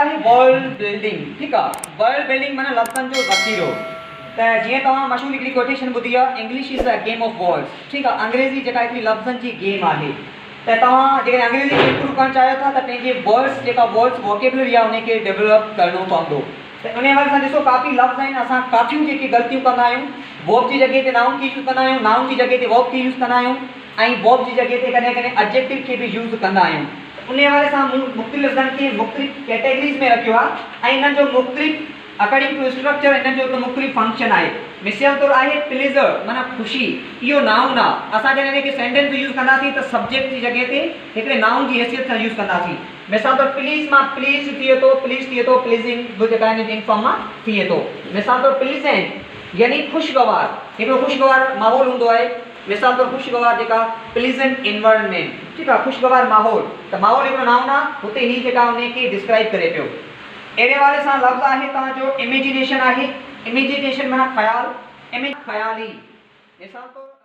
है world building. ठीक है, वर्ल्ड बिल्डिंग माने लफ्ज़न जो ज़ख़ीरो। त जीअं तव्हां मशहूर हिकिड़ी कोटेशन ॿुधी आहे, English is a game of words. ठीक आहे, अंग्रेज़ी जेका हिकिड़ी लफ़्ज़नि जी गेम आहे। त तव्हां जेकॾहिं अंग्रेज़ी खे इम्प्रूव करणु चाहियो था त पंहिंजे वर्ड्स जेका वर्ड्स वोकेबुलरी आहे उनखे डेवलप करणो पवंदो। त उन वजह सां ॾिसो काफ़ी लफ़्ज़ आहिनि, असां काफ़ियूं जेके ग़लतियूं कंदा आहियूं, वर्ब जी जॻह ते नाउन खे यूज़ कंदा आहियूं, नाउन जी जॻह ते वर्ब खे यूज़ कंदा आहियूं, ऐं वर्ब जी जॻह ते कॾहिं कॾहिं एडजेक्टिव खे बि यूज़ कंदा आहियूं। उन हवाले सां मुख़्तलिफ़ लफ़्ज़नि खे मुख़्तलिफ़ कैटेगरीज़ में रखियो आहे ऐं इन्हनि जो मुख़्तलिफ़ अकॉर्डिंग टू स्ट्रक्चर इन्हनि जो हिकु मुख़्तलिफ़ फंक्शन आहे। मिसाल तौरु आहे प्लेज़र माना ख़ुशी, इहो नाउन आहे। असां जॾहिं हिनखे सेंटेंस यूज़ कंदासीं त सब्जेक्ट जी जॻह ते हिकिड़े नाउन जी हैसियत सां यूज़ कंदासीं। मिसाल तौरु प्लीज़ मां प्लीज़ थिए थो, प्लीज़ थिए थो, प्लीज़िंग बि जेका आहिनि इन फॉर्म मां थिए थो। मिसाल तौरु प्लीज़ेंट यानी ख़ुशगवार, हिकिड़ो ख़ुशगवार माहौल हूंदो आहे। मिसाल तौरु ख़ुशगवार जेका प्लीज़ेंट इन्वायरमेंट। ठीक आहे, ख़ुशगवार माहौल, त माहौल हिकिड़ो नाउन आहे, हुते ही जेका उनखे डिस्क्राइब करे पियो। अहिड़े हवाले सां लफ़्ज़ आहे तव्हांजो इमेजिनेशन आहे। इमेजिनेशन माना ख़्याल, ख़्याली। मिसाल तौरु